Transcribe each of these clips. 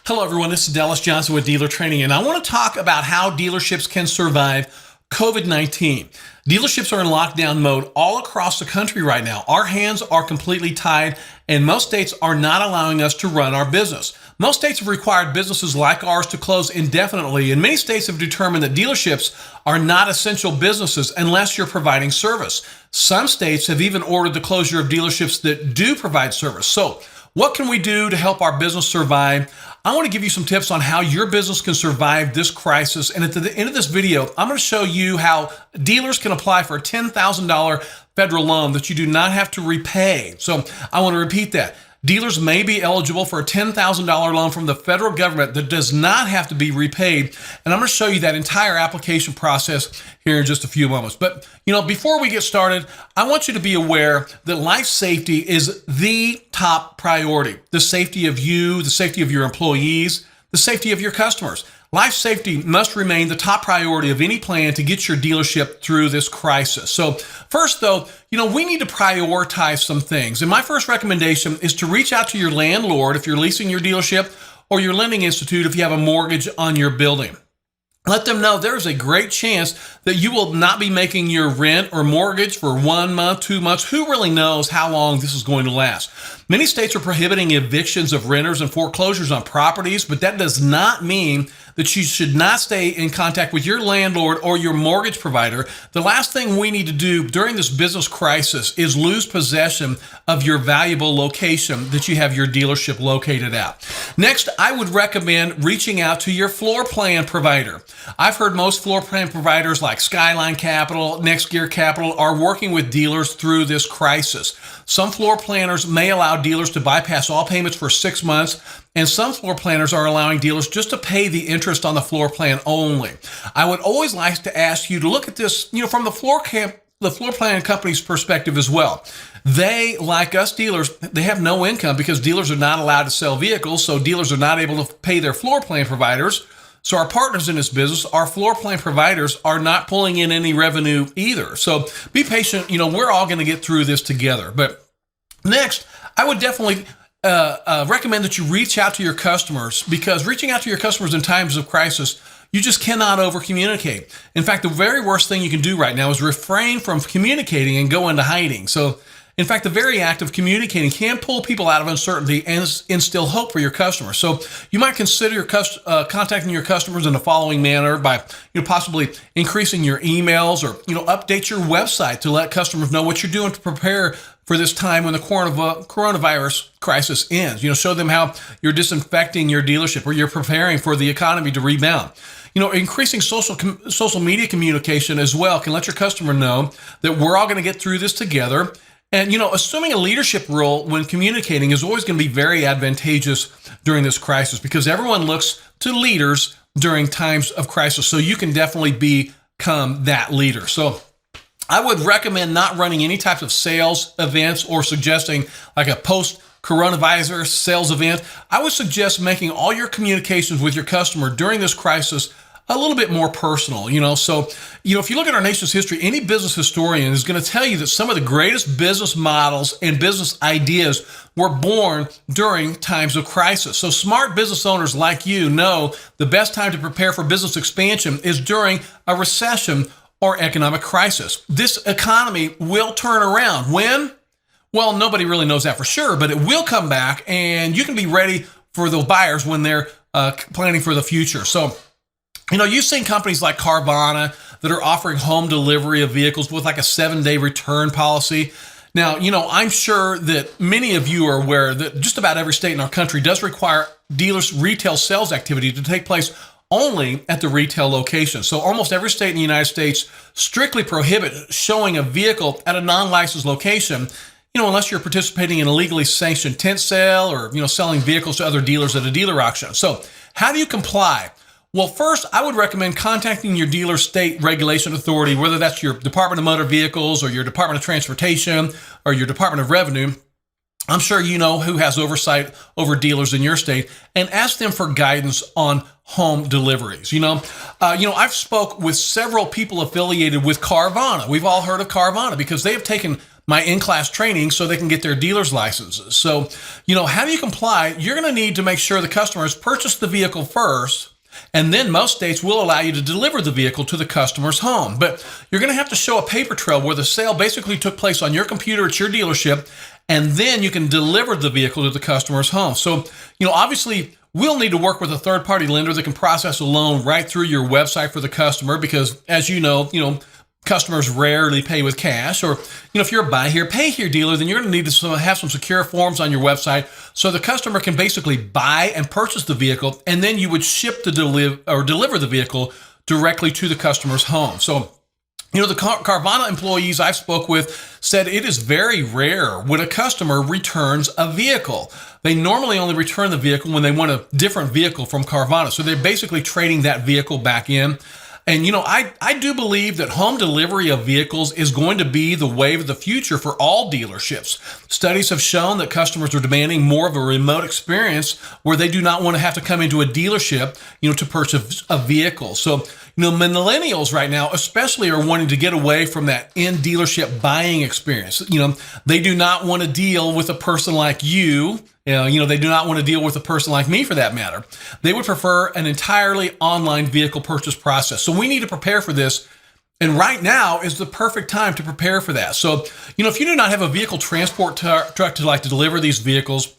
Hello, everyone. This is Dallas Johnson with Dealer Training, and I want to talk about how dealerships can survive COVID-19. Dealerships are in lockdown mode all across the country right now. Our hands are completely tied, and most states are not allowing us to run our business. Most states have required businesses like ours to close indefinitely, and many states have determined that dealerships are not essential businesses unless you're providing service. Some states have even ordered the closure of dealerships that do provide service. So, what can we do to help our business survive? I want to give you some tips on how your business can survive this crisis. And at the end of this video, I'm going to show you how dealers can apply for a $10,000 federal loan that you do not have to repay. So I want to repeat that. Dealers may be eligible for a $10,000 loan from the federal government that does not have to be repaid. And I'm going to show you that entire application process here in just a few moments. But, before we get started, I want you to be aware that life safety is the top priority. The safety of you, the safety of your employees, the safety of your customers. Life safety must remain the top priority of any plan to get your dealership through this crisis. So first, though, we need to prioritize some things. And my first recommendation is to reach out to your landlord if you're leasing your dealership, or your lending institute if you have a mortgage on your building. Let them know there's a great chance that you will not be making your rent or mortgage for 1 month, 2 months. Who really knows how long this is going to last? Many states are prohibiting evictions of renters and foreclosures on properties, but that does not mean that you should not stay in contact with your landlord or your mortgage provider. The last thing we need to do during this business crisis is lose possession of your valuable location that you have your dealership located at. Next, I would recommend reaching out to your floor plan provider. I've heard most floor plan providers like Skyline Capital, Next Gear Capital are working with dealers through this crisis. Some floor planners may allow dealers to bypass all payments for 6 months, and some floor planners are allowing dealers just to pay the interest on the floor plan only. I would always like to ask you to look at this, from the floor plan company's perspective as well. They, like us dealers, they have no income because dealers are not allowed to sell vehicles, so dealers are not able to pay their floor plan providers. So our partners in this business, our floor plan providers, are not pulling in any revenue either. So be patient. We're all going to get through this together. But next, I would definitely recommend that you reach out to your customers, because reaching out to your customers in times of crisis, you just cannot over-communicate. In fact, the very worst thing you can do right now is refrain from communicating and go into hiding. So, in fact, the very act of communicating can pull people out of uncertainty and instill hope for your customers. So you might consider contacting your customers in the following manner by possibly increasing your emails, or update your website to let customers know what you're doing to prepare for this time when the coronavirus crisis ends. Show them how you're disinfecting your dealership, or you're preparing for the economy to rebound. Increasing social media communication as well can let your customer know that we're all going to get through this together. And, assuming a leadership role when communicating is always going to be very advantageous during this crisis, because everyone looks to leaders during times of crisis. So you can definitely become that leader. So I would recommend not running any types of sales events or suggesting like a post-coronavirus sales event. I would suggest making all your communications with your customer during this crisis a little bit more personal, So, if you look at our nation's history, any business historian is going to tell you that some of the greatest business models and business ideas were born during times of crisis. So smart business owners like you know the best time to prepare for business expansion is during a recession or economic crisis. This economy will turn around. When? Well, nobody really knows that for sure, but it will come back, and you can be ready for the buyers when they're planning for the future. So, you've seen companies like Carvana that are offering home delivery of vehicles with like a 7-day return policy. Now, I'm sure that many of you are aware that just about every state in our country does require dealers' retail sales activity to take place only at the retail location. So almost every state in the United States strictly prohibit showing a vehicle at a non-licensed location, unless you're participating in a legally sanctioned tent sale or, selling vehicles to other dealers at a dealer auction. So how do you comply? Well, first, I would recommend contacting your dealer state regulation authority, whether that's your Department of Motor Vehicles or your Department of Transportation or your Department of Revenue. I'm sure you know who has oversight over dealers in your state, and ask them for guidance on home deliveries. I've spoke with several people affiliated with Carvana. We've all heard of Carvana because they have taken my in-class training so they can get their dealer's licenses. So, how do you comply? You're going to need to make sure the customers purchase the vehicle first, and then most states will allow you to deliver the vehicle to the customer's home. But you're going to have to show a paper trail where the sale basically took place on your computer at your dealership, and then you can deliver the vehicle to the customer's home. So, obviously, we'll need to work with a third-party lender that can process a loan right through your website for the customer because, as you know, customers rarely pay with cash. Or, if you're a buy here, pay here dealer, then you're going to need to have some secure forms on your website so the customer can basically buy and purchase the vehicle, and then you would ship deliver the vehicle directly to the customer's home. So, the Carvana employees I spoke with said it is very rare when a customer returns a vehicle. They normally only return the vehicle when they want a different vehicle from Carvana. So they're basically trading that vehicle back in. And, I do believe that home delivery of vehicles is going to be the wave of the future for all dealerships. Studies have shown that customers are demanding more of a remote experience where they do not want to have to come into a dealership, to purchase a vehicle. So, millennials right now especially are wanting to get away from that in-dealership buying experience. They do not want to deal with a person like you. They do not want to deal with a person like me for that matter. They would prefer an entirely online vehicle purchase process. So we need to prepare for this. And right now is the perfect time to prepare for that. So, if you do not have a vehicle transport truck to deliver these vehicles,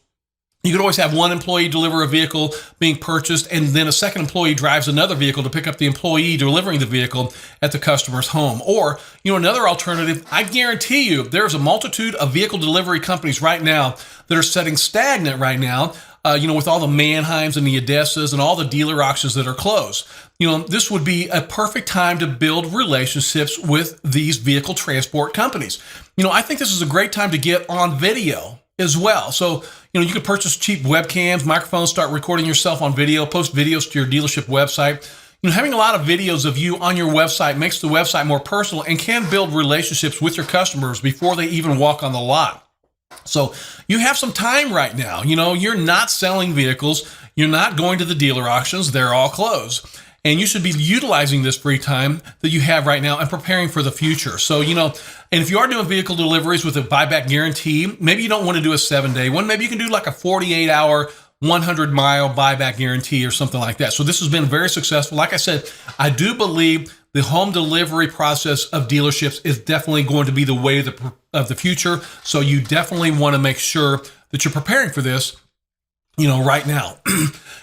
you could always have one employee deliver a vehicle being purchased, and then a second employee drives another vehicle to pick up the employee delivering the vehicle at the customer's home. Or, another alternative, I guarantee you there's a multitude of vehicle delivery companies right now that are sitting stagnant right now, with all the Manheims and the Odessas and all the dealer auctions that are closed. This would be a perfect time to build relationships with these vehicle transport companies. I think this is a great time to get on video as well. So, you could purchase cheap webcams, microphones, start recording yourself on video, post videos to your dealership website. Having a lot of videos of you on your website makes the website more personal and can build relationships with your customers before they even walk on the lot. So you have some time right now. You're not selling vehicles. You're not going to the dealer auctions. They're all closed. And you should be utilizing this free time that you have right now and preparing for the future. So, and if you are doing vehicle deliveries with a buyback guarantee, maybe you don't want to do a 7-day one. Maybe you can do like a 48-hour, 100-mile buyback guarantee or something like that. So this has been very successful. Like I said, I do believe the home delivery process of dealerships is definitely going to be the way of the future. So you definitely want to make sure that you're preparing for this, right now.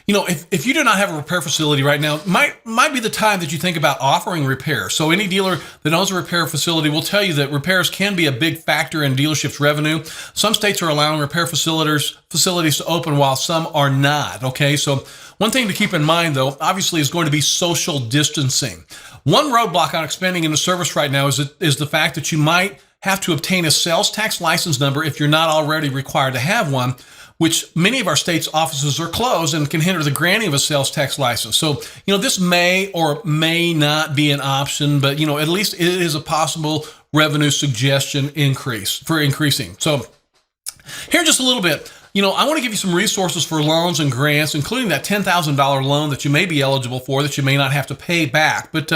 If you do not have a repair facility right now, might be the time that you think about offering repair. So any dealer that owns a repair facility will tell you that repairs can be a big factor in dealerships' revenue. Some states are allowing repair facilities to open while some are not. Okay, so one thing to keep in mind, though, obviously, is going to be social distancing. One roadblock on expanding into service right now is the fact that you might have to obtain a sales tax license number if you're not already required to have one, which many of our states' offices are closed and can hinder the granting of a sales tax license. So, this may or may not be an option, but, at least it is a possible revenue suggestion increasing. So here just a little bit. I want to give you some resources for loans and grants, including that $10,000 loan that you may be eligible for that you may not have to pay back. But,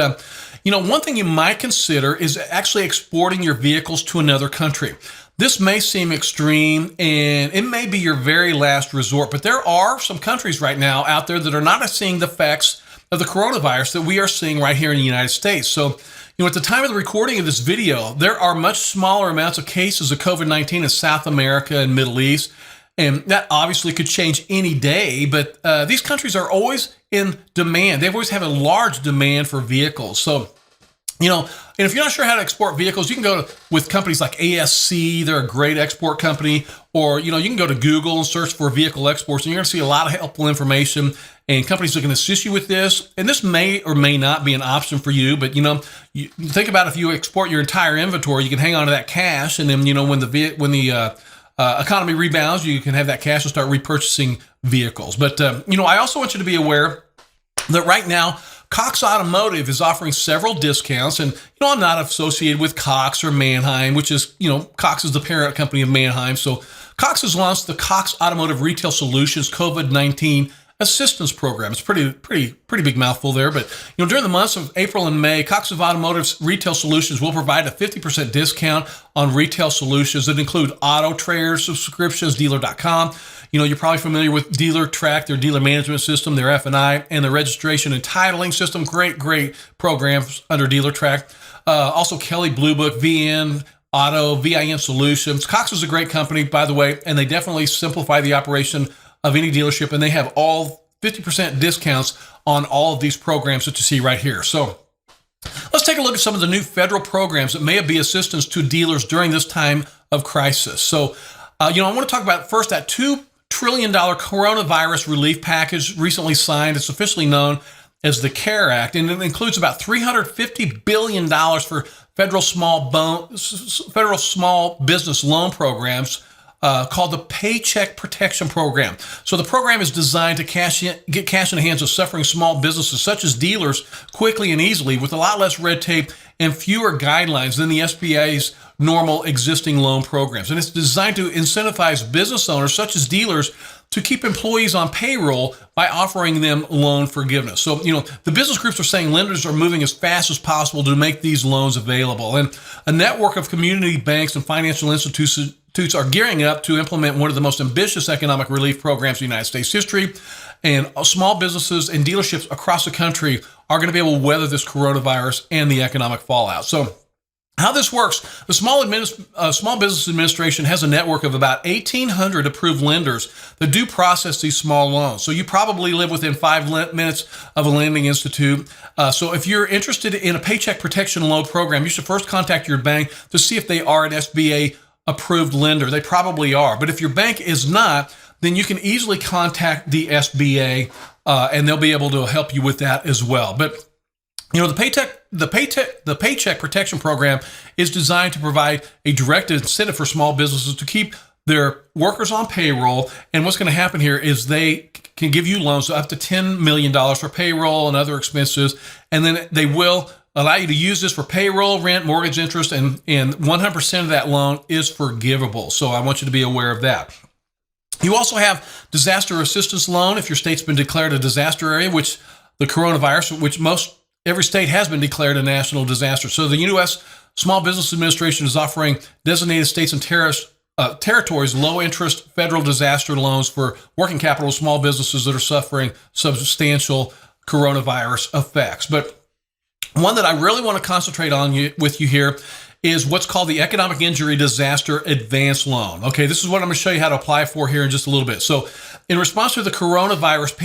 one thing you might consider is actually exporting your vehicles to another country. This may seem extreme, and it may be your very last resort, but there are some countries right now out there that are not seeing the effects of the coronavirus that we are seeing right here in the United States. So, at the time of the recording of this video, there are much smaller amounts of cases of COVID-19 in South America and Middle East, and that obviously could change any day, but these countries are always in demand. They've always had a large demand for vehicles. So, and if you're not sure how to export vehicles, you can go with companies like ASC. They're a great export company. Or, you can go to Google and search for vehicle exports, and you're going to see a lot of helpful information and companies that can assist you with this. And this may or may not be an option for you, but, you think about if you export your entire inventory, you can hang on to that cash. And then, when the economy rebounds, you can have that cash and start repurchasing vehicles. But, I also want you to be aware that right now, Cox Automotive is offering several discounts, and I'm not associated with Cox or Manheim, which is, Cox is the parent company of Manheim. So Cox has launched the Cox Automotive Retail Solutions COVID-19 assistance program. It's pretty big mouthful there, but during the months of April and May, Cox of Automotive's retail solutions will provide a 50% discount on retail solutions that include auto trader subscriptions, dealer.com. You're probably familiar with DealerTrack, their dealer management system, their F&I, and the registration and titling system. Great programs under DealerTrack. Also Kelly Blue Book, VN, Auto, VIN Solutions. Cox is a great company, by the way, and they definitely simplify the operation of any dealership, and they have all 50% discounts on all of these programs that you see right here. So let's take a look at some of the new federal programs that may be assistance to dealers during this time of crisis. So, I want to talk about first that $2 trillion coronavirus relief package recently signed. It's officially known as the CARE Act, and it includes about $350 billion for federal small business loan programs called the Paycheck Protection Program. So the program is designed to get cash in the hands of suffering small businesses such as dealers quickly and easily with a lot less red tape and fewer guidelines than the SBA's normal existing loan programs. And it's designed to incentivize business owners such as dealers to keep employees on payroll by offering them loan forgiveness. So, the business groups are saying lenders are moving as fast as possible to make these loans available. And a network of community banks and financial institutions are gearing up to implement one of the most ambitious economic relief programs in United States history. And small businesses and dealerships across the country are going to be able to weather this coronavirus and the economic fallout. So, how this works, the Small Business Administration has a network of about 1,800 approved lenders that do process these small loans. So you probably live within 5 minutes of a lending institute. So if you're interested in a Paycheck Protection Loan program, you should first contact your bank to see if they are an SBA approved lender. They probably are. But if your bank is not, then you can easily contact the SBA and they'll be able to help you with that as well. But the Paycheck Protection Program is designed to provide a direct incentive for small businesses to keep their workers on payroll. And what's going to happen here is they can give you loans up to $10 million for payroll and other expenses. And then they will allow you to use this for payroll, rent, mortgage interest, and 100% of that loan is forgivable. So I want you to be aware of that. You also have disaster assistance loan if your state's been declared a disaster area, which the coronavirus, which every state has been declared a national disaster. So the U.S. Small Business Administration is offering designated states and territories low-interest federal disaster loans for working capital small businesses that are suffering substantial coronavirus effects. But one that I really want to concentrate on with you here is what's called the Economic Injury Disaster Advance Loan. Okay, this is what I'm going to show you how to apply for here in just a little bit. So in response to the coronavirus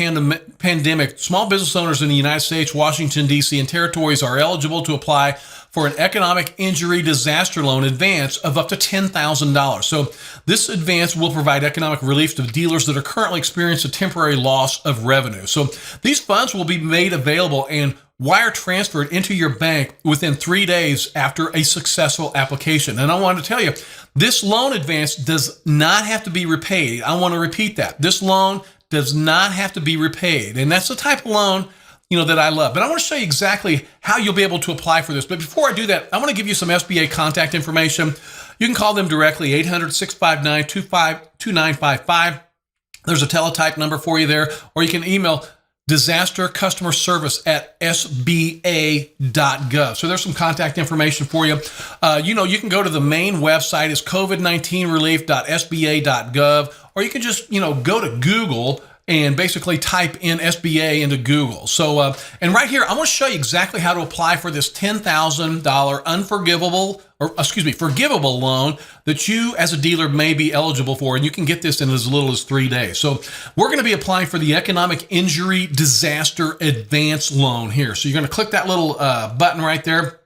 pandemic, small business owners in the United States, Washington, D.C., and territories are eligible to apply for an Economic Injury Disaster Loan advance of up to $10,000. So this advance will provide economic relief to dealers that are currently experiencing a temporary loss of revenue. So these funds will be made available and wire transferred into your bank within 3 days after a successful application. And I want to tell you, this loan advance does not have to be repaid. I want to repeat that. This loan does not have to be repaid. And that's the type of loan, that I love. But I want to show you exactly how you'll be able to apply for this. But before I do that, I want to give you some SBA contact information. You can call them directly, 800-659-2955. There's a teletype number for you there, or you can email disastercustomerservice@sba.gov. So there's some contact information for you. You can go to the main website, is covid19relief.sba.gov, or you can just, go to Google and basically type in SBA into Google. So, and right here, I want to show you exactly how to apply for this $10,000 forgivable loan that you as a dealer may be eligible for. And you can get this in as little as 3 days. So we're going to be applying for the Economic Injury Disaster Advance Loan here. So you're going to click that little button right there.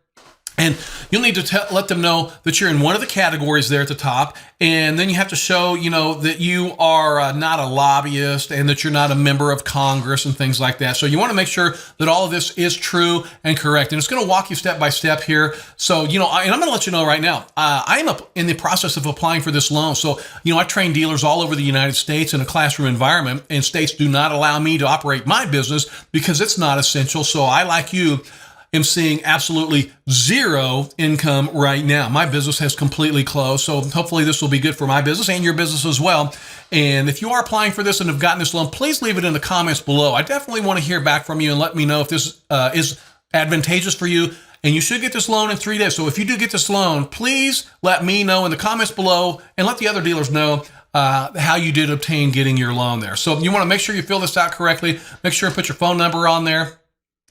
And you'll need to let them know that you're in one of the categories there at the top. And then you have to show, that you are not a lobbyist and that you're not a member of Congress and things like that. So you want to make sure that all of this is true and correct. And it's going to walk you step by step here. So, and I'm going to let you know right now, I am in the process of applying for this loan. So, I train dealers all over the United States in a classroom environment, and states do not allow me to operate my business because it's not essential. So I, like you, am seeing absolutely zero income right now. My business has completely closed. So hopefully this will be good for my business and your business as well. And if you are applying for this and have gotten this loan, please leave it in the comments below. I definitely want to hear back from you and let me know if this is advantageous for you. And you should get this loan in 3 days. So if you do get this loan, please let me know in the comments below and let the other dealers know how you did obtain getting your loan there. So you want to make sure you fill this out correctly. Make sure and put your phone number on there.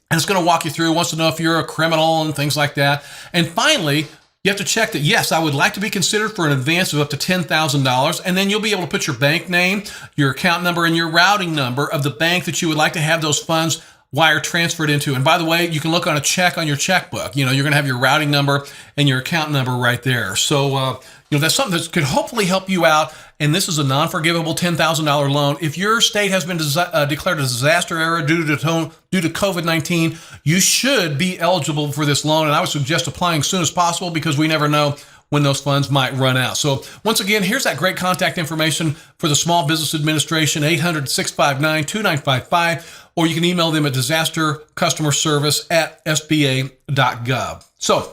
And it's going to walk you through, wants to know if you're a criminal and things like that. And finally, you have to check that, yes, I would like to be considered for an advance of up to $10,000. And then you'll be able to put your bank name, your account number, and your routing number of the bank that you would like to have those funds wire transferred into. And by the way, you can look on a check on your checkbook. You're going to have your routing number and your account number right there. So, that's something that could hopefully help you out. And this is a non-forgivable $10,000 loan. If your state has been declared a disaster area due to COVID-19, you should be eligible for this loan. And I would suggest applying as soon as possible because we never know when those funds might run out. So once again, here's that great contact information for the Small Business Administration, 800-659-2955, or you can email them at disastercustomerservice@sba.gov. So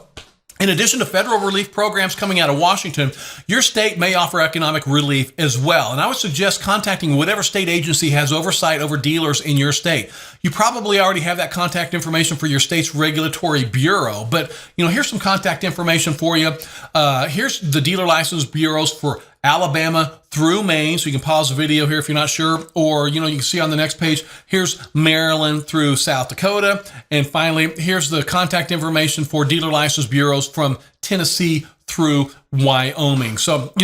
in addition to federal relief programs coming out of Washington, your state may offer economic relief as well. And I would suggest contacting whatever state agency has oversight over dealers in your state. You probably already have that contact information for your state's regulatory bureau, but here's some contact information for you. Here's the dealer license bureaus for Alabama through Maine. So you can pause the video here if you're not sure, or, you can see on the next page, here's Maryland through South Dakota. And finally, here's the contact information for dealer license bureaus from Tennessee through Wyoming. So,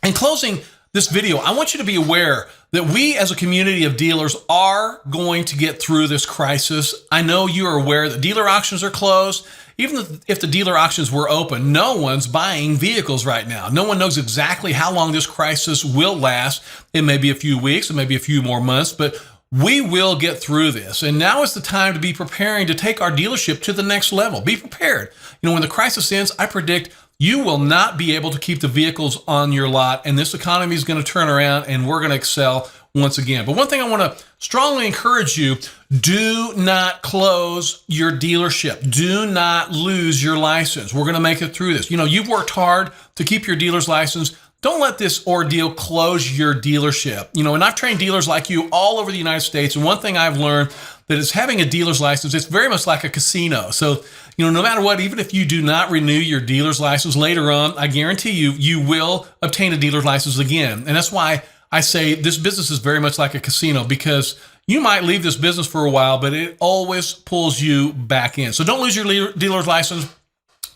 in closing this video, I want you to be aware that we as a community of dealers are going to get through this crisis. I know you are aware that dealer auctions are closed. Even if the dealer auctions were open, no one's buying vehicles right now. No one knows exactly how long this crisis will last. It may be a few weeks, it may be a few more months, but we will get through this. And now is the time to be preparing to take our dealership to the next level. Be prepared. When the crisis ends, I predict you will not be able to keep the vehicles on your lot, and this economy is going to turn around and we're going to excel once again. But one thing I want to strongly encourage you, do not close your dealership. Do not lose your license. We're going to make it through this. You've worked hard to keep your dealer's license. Don't let this ordeal close your dealership. And I've trained dealers like you all over the United States. And one thing I've learned that is having a dealer's license, it's very much like a casino. So, no matter what, even if you do not renew your dealer's license later on, I guarantee you will obtain a dealer's license again. And that's why I say this business is very much like a casino, because you might leave this business for a while, but it always pulls you back in. So don't lose your dealer's license.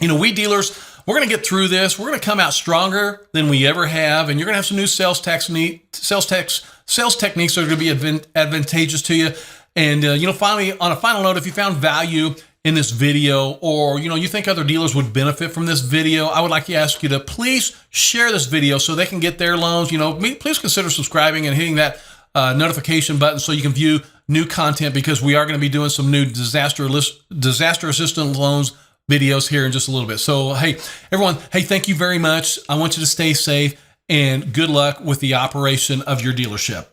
We dealers, we're going to get through this. We're going to come out stronger than we ever have, and you're going to have some new sales techniques that are going to be advantageous to you. And finally, on a final note, if you found value in this video, or you think other dealers would benefit from this video, I would like to ask you to please share this video so they can get their loans. Please consider subscribing and hitting that notification button so you can view new content, because we are going to be doing some new disaster assistance loans videos here in just a little bit. So, hey, everyone, thank you very much. I want you to stay safe and good luck with the operation of your dealership.